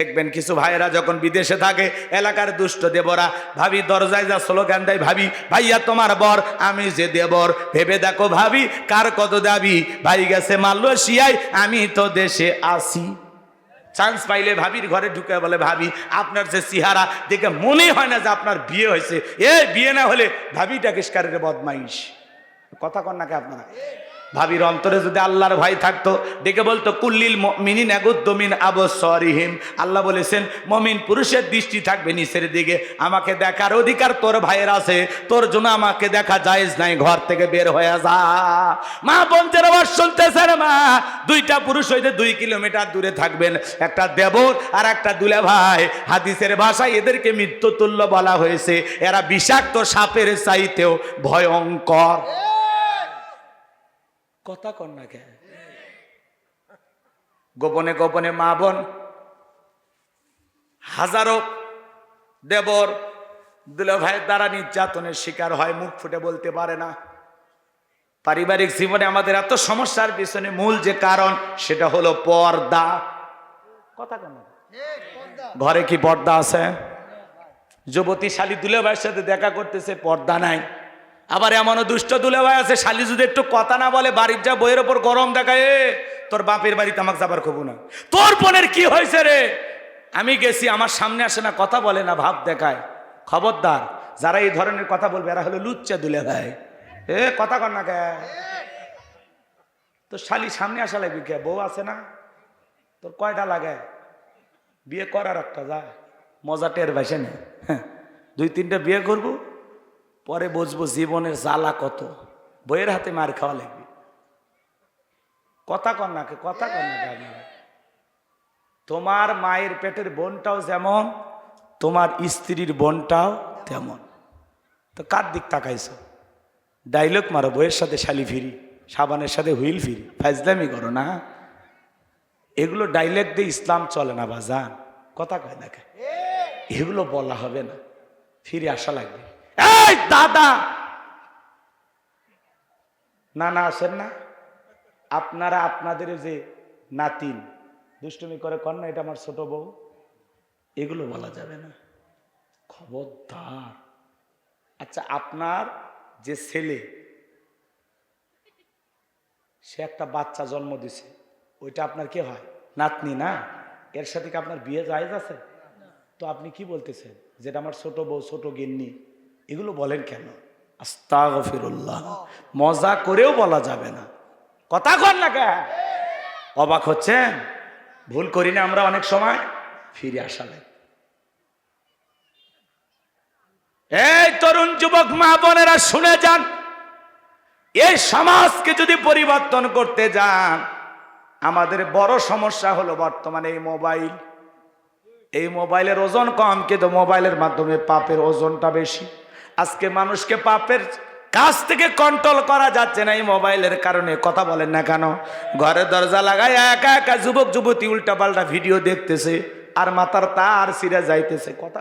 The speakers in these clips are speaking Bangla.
দেখবেন কিছু ভাইয়েরা যখন বিদেশে থাকে, এলাকার দুষ্ট দেবরা ভাবি দরজায় যা স্লোগান দেয়, ভাবি ভাইয়া তোমার বর, আমি যে দেবর, ভেবে দেখো ভাবি কার কত দাবি, ভাই গেছে মালয়েশিয়ায়, আমি তো দেশে আসি। চান্স পাইলে ভাবির ঘরে ঢুকে বলে, ভাবি আপনার যে চেহারা দেখে মনে হয় না যে আপনার বিয়ে হয়েছে, বিয়ে না হলে ভাবিটা কিসকারের বদমাইশ। কথা কন নাকি আপনারা? ভাবির অন্তরে যদি আল্লাহর ভয় থাকতো, ডেকে বলতো কুল্লিল মুমিনিন ইয়াগুদ্দু মিন আবসারিহিম। আল্লাহ বলেছেন মুমিন পুরুষের দৃষ্টি থাকবে নিচের দিকে। আমাকে দেখার অধিকার তোর ভাইয়ের আছে, তোর জন্য আমাকে দেখা জায়েজ নাই, ঘর থেকে বের হয়ে যা। মা বোনদের আওয়াজ শুনতেছেন? মা, দুইটা পুরুষ হইতে 2 কিলোমিটার দূরে থাকবেন, একটা দেবর আর একটা দুলা ভাই। হাদিসের ভাষায় এদেরকে মৃত্যুতুল্য বলা হয়েছে, এরা বিষাক্ত সাপের চাইতেও ভয়ঙ্কর। কথা কন না কে? গোপনে গোপনে মা বোন হাজারো দেবর দুলা ভাইয়ের দ্বারা নির্যাতনের শিকার হয়, মুখ ফুটে বলতে পারে না। পারিবারিক জীবনে আমাদের এত সমস্যার পিছনে মূল যে কারণ, সেটা হলো পর্দা। কথা কন না? ঘরে কি পর্দা আছে? যুবতী শালী দুলা ভাইয়ের সাথে দেখা করতেছে, পর্দা নাই। আবার এমনও দুষ্ট দুলা ভাই আছে, শালী যদি একটু কথা না বলে বাড়ির যা বইয়ের ওপর গরম দেখায়, তোর বাপের বাড়িতে আমাকে যাবার খবর না, তোর বোনের কি হয়েছে রে, আমি গেছি, আমার সামনে আসে না, কথা বলে না, ভাব দেখায়। খবরদার, যারা এই ধরনের কথা বলবে এরা হলো লুচ্চা দুলা ভাই। কথা কর না কে? তো শালী সামনে আসা লাগবে কে? বউ আছে না তোর? কয়টা লাগে? বিয়ে করার একটা যা মজা টের ভাসে না। 2-3টা বিয়ে করবো, পরে বুঝবো জীবনের জ্বালা কত, বইয়ের হাতে মার খাওয়া লাগবে। কথা কর না কে? কথা কর না কে? তোমার মায়ের পেটের বোনটাও যেমন, তোমার স্ত্রীর বোনটাও তেমন। তো কার দিক তাকাইছো? ডাইলগ মারো, বইয়ের সাথে শালি ফিরি, সাবানের সাথে হুইল ফিরি, ফাজলামি করো না। এগুলো ডাইলগ দিয়ে ইসলাম চলে না বাজান। কথা কয় না কে? এগুলো বলা হবে না, ফিরে আসা লাগবে। এই দাদা, না না আসেন না আপনারা, আপনাদের যে নাতিন দুষ্টুমি করে কর না, এটা আমার ছোট বউ, এগুলো বলা যাবে না, খবরদার। আচ্ছা, আপনার যে ছেলে, সে একটা বাচ্চা জন্ম দিছে, ওইটা আপনার কি হয়? নাতনি না? এর সাথে কি আপনার বিয়ে জায়েজ আছে? তো আপনি কি বলতেছেন, যেটা আমার ছোট বউ, ছোট গিন্নি, এগুলো বলেন কেন? আস্তাগফিরুল্লাহ, মজা করেও বলা যাবে না। কথা কর না কে? অবাক হচ্ছেন? ভুল করি না আমরা অনেক সময়? ফিরে আসা লাগে। এই তরুণ যুবক মা বোনেরা শুনে যান, এই সমাজকে যদি পরিবর্তন করতে যান, আমাদের বড় সমস্যা হলো বর্তমানে এই মোবাইল। এই মোবাইলের ওজন কম, কিন্তু মোবাইলের মাধ্যমে পাপের ওজনটা বেশি। আজকে মানুষকে পাপের কাছ থেকে কন্ট্রোল করা যাচ্ছে না এই মোবাইলের কারণে। কথা বলেন না কেন? ঘরে দরজা লাগায় একা একা যুবক যুবতী উল্টাপাল্টা ভিডিও দেখতেছে, আর মাথার তার ছিঁড়ে যাইতেছে। কথা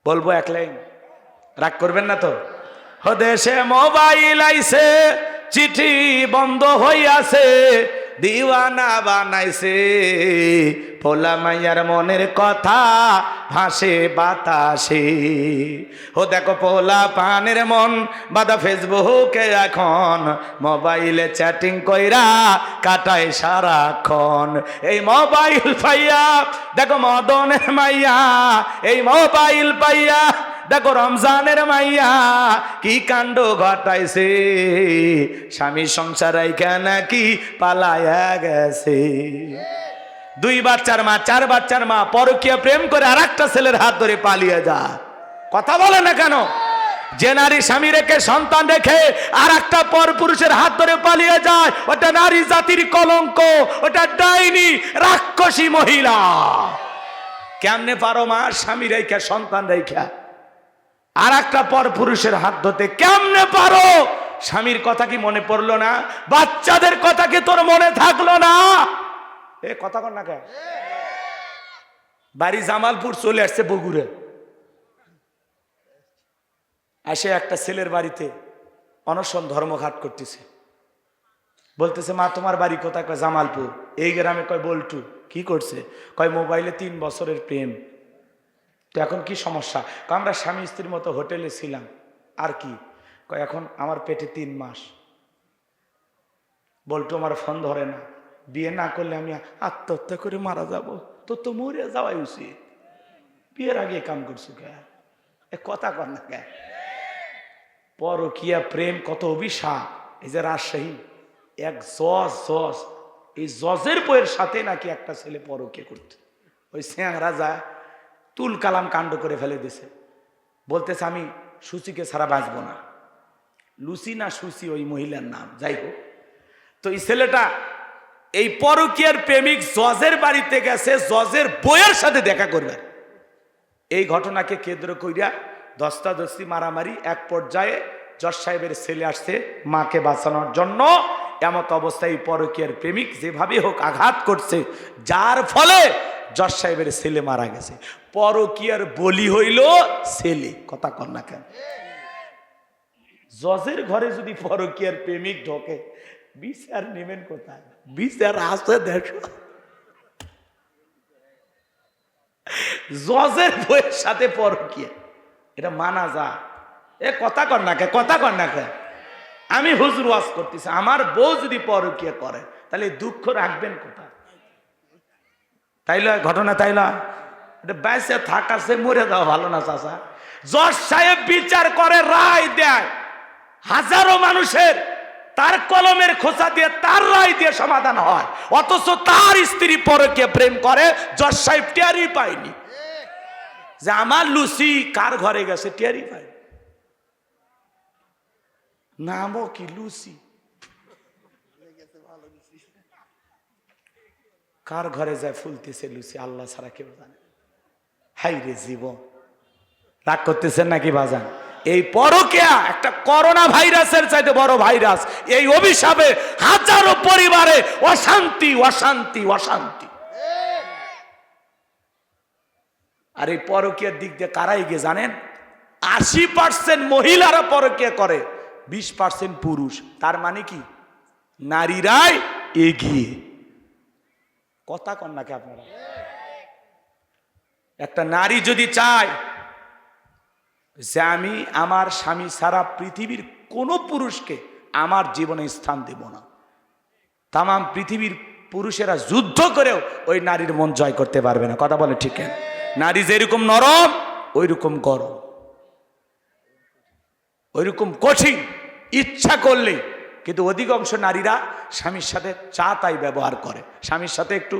বলবো এক লাইন, রাগ করবেন না তো? দেশে মোবাইল আইছে, চিঠি বন্ধ হইয়াছে, দিওয়ানা বানাইছে, পোলা মাইয়ার মনের কথা ভাসে বাতাসে। ও দেখো পোলা পানের মন বাদা ফেসবুকে এখন, মোবাইলে চ্যাটিং কইরা কাটায় সারাক্ষণ। এই মোবাইল পাইয়া দেখো মদনের মাইয়া, এই মোবাইল পাইয়া দেখো রমজানের মাইয়া কি কাণ্ড ঘটাইছে, স্বামী সংসার রাইখা নাকি পালায়া গেছে। 2 বাচ্চার মা, 4 বাচ্চার মা পরকীয়া প্রেম করে আরেকটা ছেলের হাত ধরে পালিয়ে যায়। কথা বলে না কেন? যে নারী স্বামী রেখে সন্তান রেখে আর একটা পর পুরুষের হাত ধরে পালিয়ে যায়, ওটা নারী জাতির কলঙ্ক, ওটা ডাইনি রাক্ষসী মহিলা। কেমনে পারো মা স্বামী রেখা সন্তান রেখা আর একটা পর পুরুষের হাত ধরতে? কেমনে পারো? স্বামীর কথা কি মনে পড়লো না? বাচ্চাদের কথা কি তোর মনে থাকলো না? এ কথা কর না কে? বাড়ি জামালপুর চলে আসছে বগুড়ে, আসে একটা ছেলের বাড়িতে অনশন ধর্মঘাট করতেছে। বলতেছে মা তোমার বাড়ি কোথায়? কয় জামালপুর। এই গ্রামে? কয় বল্টু। কি করছে? কয় মোবাইলে 3 বছরের প্রেম। তো এখন কি সমস্যা? কয় আমরা স্বামী স্ত্রীর মতো হোটেলে ছিলাম। আর কি? কয় এখন আমার পেটে 3 মাস। বল্টু আমার ফোন ধরে না, বিয়ে না করলে আমি আত্মহত্যা করে মারা যাব। তো মরে যাওয়াই উচিত। বিয়ের আগে কাম করছো কে? এ কথা কর না কে? পরকিয়া প্রেম কত অভিশাপ। এই যে রাজশাহী এক জজ এই জজের বইয়ের সাথে নাকি একটা ছেলে পরকিয়া করতে, ওই স্যাংরা যায় তুল কালাম কাণ্ড করে ফেলে দিছে। বলতেছে আমি সুচিকে ছাড়া বাঁচবো না। লুসি না সুচি ওই মহিলার নাম, যাই হোক। তো এই ছেলেটা এই পরকীয়ার প্রেমিক জজের বাড়িতে গেছে জজের বইয়ের সাথে দেখা করবে। এই ঘটনাকে কেন্দ্র কইরা ধস্তাধস্তি মারামারি, এক পর্যায়ে জজ সাহেবের ছেলে আসছে মাকে বাঁচানোর জন্য। এমত অবস্থায় পরকীয়ার প্রেমিক যেভাবে হোক আঘাত করছে, যার ফলে জজ সাহেবের ছেলে মারা গেছে। পরকীয়ার বলি হইল ছেলে। কথা কর না কেন? জজের ঘরে যদি পরকীয়ার প্রেমিক ঢোকে, বিচার নেবেন কোথায়? বিচার আছে দেখো জজের বইয়ের সাথে পরকীয়া, এটা মানা যায়? এ কথা কর না কে? কথা কর না কে? আমি হুজুর ওয়াজ করতেছি, আমার বউ যদি পরকীয়া করে তাহলে দুঃখ রাখবেন কোথায়? তাইলে ঘটনা তাইলে এটা বেঁচে থাকাছে মরে যাওয়া ভালো না চাচা? জজ সাহেব বিচার করে, রায় দেয়, হাজারো মানুষের তার কলমের খোঁচা দিয়ে তার রায় দিয়ে সমাধান হয়, অথচ তার স্ত্রী পরকীয়া প্রেম করে, জজ সাহেব টেরই পায়নি যে আমার লুসি কার ঘরে গেছে, টেরই পায়। নামও কি লুসি, কার ঘরে যায় ফুলতেছে লুসি আল্লাহ ছাড়া কেউ জানে। হাই রে জীবন, রাগ করতেছেন নাকি বাজান? এই পরকীয়া একটা করোনা ভাইরাসের চাইতে বড় ভাইরাস। এই অভিশাপে হাজারো পরিবারে অশান্তি অশান্তি অশান্তি। আর এই পরকীয়ার দিক দিয়ে কারা এগিয়ে জানেন? 80% মহিলারা পরকীয়া করে, 20% পুরুষ। তার মানে কি? নারীরাই এগিয়ে। কথা কন নাকি আপনারা? একটা নারী যদি চায় যে আমি আমার স্বামী ছাড়া পৃথিবীর কোনো পুরুষকে আমার জীবনে স্থান দেব না, তাম পৃথিবীর পুরুষেরা যুদ্ধ করেও ওই নারীর মন জয় করতে পারবে না। কথা বলে ঠিক? নারী যেরকম নরম ওই রকম গরম, ওই রকম কঠিন, ইচ্ছা করলে। কিন্তু অধিকাংশ নারীরা স্বামীর সাথে চা তাই ব্যবহার করে, স্বামীর সাথে একটু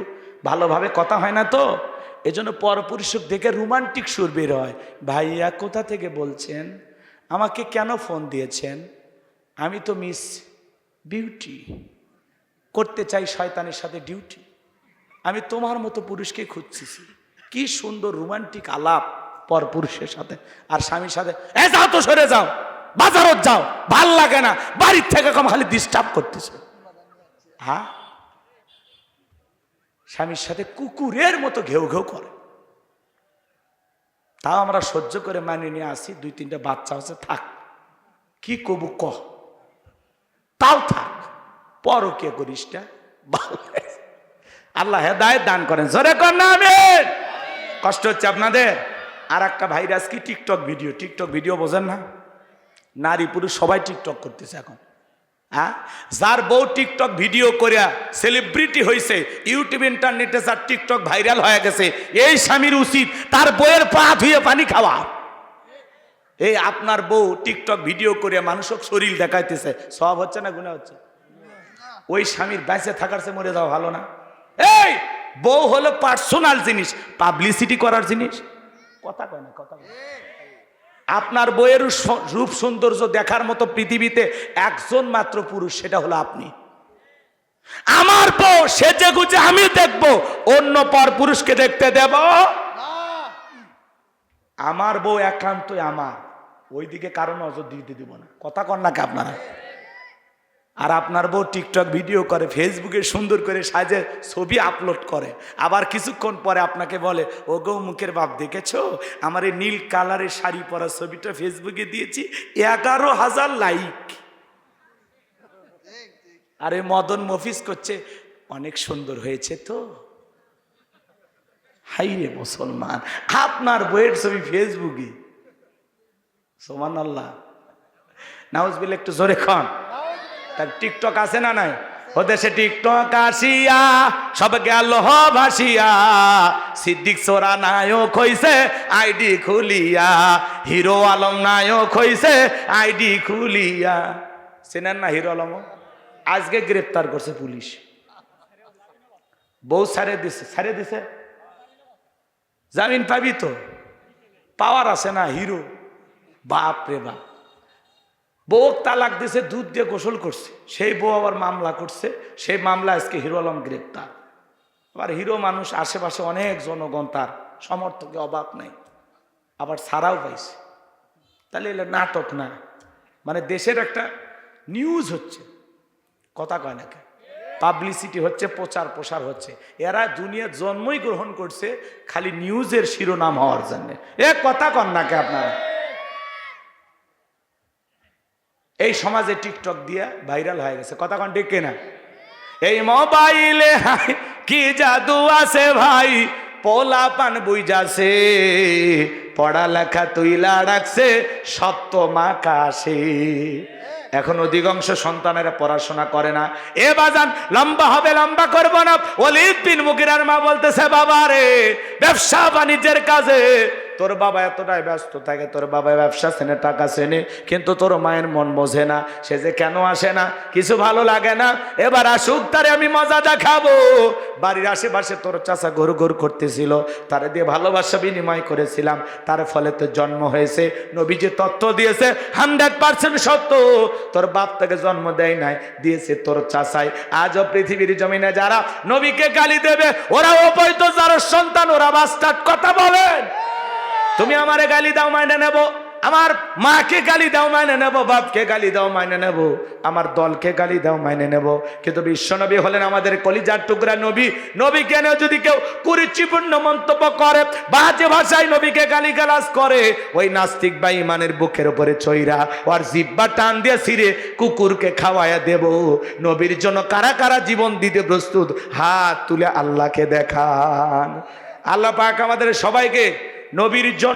ভালোভাবে কথা হয় না, তো এজন্য পরপুরুষ দেখে রোমান্টিক সুর বের হয়। ভাইয়া কোথা থেকে বলছেন? আমাকে কেন ফোন দিয়েছেন? আমি তো মিস বিউটি, করতে চাই শয়তানের সাথে ডিউটি। আমি তোমার মতো পুরুষকে খুঁজছি। কি সুন্দর রোমান্টিক আলাপ পরপুরুষের সাথে। আর স্বামীর সাথে এ যাও তো, সরে যাও, বাজারত যাও, ভাল লাগে না, বাড়ির থেকে কম খালি ডিস্টার্ব করতেছে। হ্যাঁ, স্বামীর সাথে কুকুরের মতো ঘেউ ঘেউ করে। তাও আমরা সহ্য করে মানিয়ে নিয়ে আসি। 2-3টা বাচ্চা আছে, থাক, কি কবু কহ, তাও থাক, পরকীয়া করিস না। আল্লাহ হেদায়েত দান করেন, জোরে কর না আমিন। কষ্ট হচ্ছে আপনাদের? আর একটা ভাইরাস কি? TikTok video. টিকটক ভিডিও বোঝেন না? নারী পুরুষ সবাই টিকটক করতেছে এখন। হ্যাঁ, যার বউ টিকটক ভিডিও করিয়া সেলিব্রিটি হয়েছে, ইউটিউব ইন্টারনেটে যার টিকটক ভাইরাল হয়ে গেছে, এই স্বামীর উচিত তার বউয়ের পা ধুয়ে পানি খাওয়া। এই আপনার বউ টিকটক ভিডিও করিয়া মানুষক শরীর দেখাইতেছে, সব হচ্ছে না গুনাহ হচ্ছে? ওই স্বামীর বেঁচে থাকার চেয়ে মরে যাওয়া ভালো না? এই বউ হলো পার্সোনাল জিনিস, পাবলিসিটি করার জিনিস। কথা কয় না? কথা কয়। আপনার বইয়ের রূপ সৌন্দর্য দেখার মতো পৃথিবীতে একজন মাত্র পুরুষ, সেটা হলো আপনি। আমার বউ সেজে গুজে আমি দেখবো, অন্য পর পুরুষকে দেখতে দেব? আমার বউ একান্তই আমার, ওইদিকে কারো নজর দিতে দিব না। কথা কন নাকি আপনারা? আর আপনার বউ টিকটক ভিডিও করে, ফেসবুকে সুন্দর করে সাজে ছবি আপলোড করে, আবার কিছুক্ষণ পরে আপনাকে বলে, ও গো মুখের বাপ দেখেছো, আমার এই নীল কালারের শাড়ি পরা ছবিটা ফেসবুকে দিয়েছি, 11,000 লাইক। আর ওই মদন মফিজ করছে অনেক সুন্দর হয়েছে তো। হাই রে মুসলমান, আপনার বইয়ের ছবি ফেসবুকে, সুবহানাল্লাহ, নাউজুবিল্লাহ, একটু জোরে খান। তার টিকটক আছে না নাই? ও দেশে টিকটক আসিয়া সব গেল ভাসিয়া, সিদ্দিক সোরা নায়ক হইছে আইডি খুলিয়া, হিরো আলম নায়ক হইছে আইডি খুলিয়া। চেনেন না হিরো আলম? আজকে গ্রেপ্তার করছে পুলিশ, বউ ছাড়ে দিছে, জামিন পাবি তো, পাওয়ার আছে না হিরো, বাপ রে বাপ। বউ তালাক দিছে, দুধ দিয়ে গোসল করছে, সেই বউ আবার মামলা করছে, সেই মামলা আজকে হিরো আলম গ্রেপ্তার। আবার হিরো মানুষ, আশেপাশে অনেক জনগণ, তার সমর্থকের অভাব নাই, আবার ছাড়াও পাইছে। তাহলে এলে নাটক না, মানে দেশের একটা নিউজ হচ্ছে, কথা কয় নাকি, পাবলিসিটি হচ্ছে, প্রচার প্রসার হচ্ছে। এরা দুনিয়ার জন্মই গ্রহণ করছে খালি নিউজের শিরোনাম হওয়ার জন্য। এ কথা কন নাকি আপনারা? এই সমাজে টিকটক দিয়া ভাইরাল হয়ে গেছে, কথা কন ঠিক কিনা? এই মোবাইলে কি জাদু আছে ভাই, পোলা পান বুঝাছে, পড়ালেখা তুইলা রাখছে সপ্ত মাকাশে। এখন অধিকাংশ সন্তানেরা পড়াশোনা করে না। এ বাজান লম্বা হবে, লম্বা করবো না। ওয়ালিদ বিন মুগিরার মা বলতেছে, বাবা রে, ব্যবসা বাণিজ্যের কাজে তোর বাবা এতটাই ব্যস্ত থাকে, তোর বাবা ব্যবসা চেনে, টাকা চেনে, কিন্তু তোর মায়ের মন বোঝে না, সে যে কেন আসে না, কিছু ভালো লাগে না। এবার আসুক, তারে আমি মজা দেখাবো। বাড়ির আশেপাশে তোর চাচা ঘুর ঘুর করতেছিল, তারে দিয়ে ভালোবাসা বিনিময় করেছিলাম, তার ফলে তোর জন্ম হয়েছে। নবী যে তত্ত্ব দিয়েছে 100% সত্য, তোর বাপ তাকে জন্ম দেয় নাই, দিয়েছে তোর চাচাই। আজও পৃথিবীর জমিনে যারা নবীকে গালি দেবে, ওরা অবৈধ যারা সন্তান, ওরা বাস্টার্ড। কথা বলেন। তুমি আমারে গালি দাও, মাইনে নেব, আমার মাকে গালি দাও, মাইনে নেব, বাপকে গালি দাও, মাইনে নেব, আমার দলকে গালি দাও, মাইনে নেব, কিন্তু বিশ্বনবী হলেন আমাদের কলিজার টুকরা নবী। নবীকে নিয়ে যদি কেউ কুরুচিপূর্ণ মন্তব্য করে, বাজে ভাষায় নবীকে গালিগালাজ করে, ওই নাস্তিক বা ইমানের বুকের উপরে চইরা ওর জিহ্বা টান দিয়ে ছিঁড়ে কুকুরকে খাওয়ায়া দেব। নবীর জন্য কারা কারা জীবন দিতে প্রস্তুত, হাত তুলে আল্লাহকে দেখান। আল্লাহ পাক আমাদের সবাইকে নবীর জন্য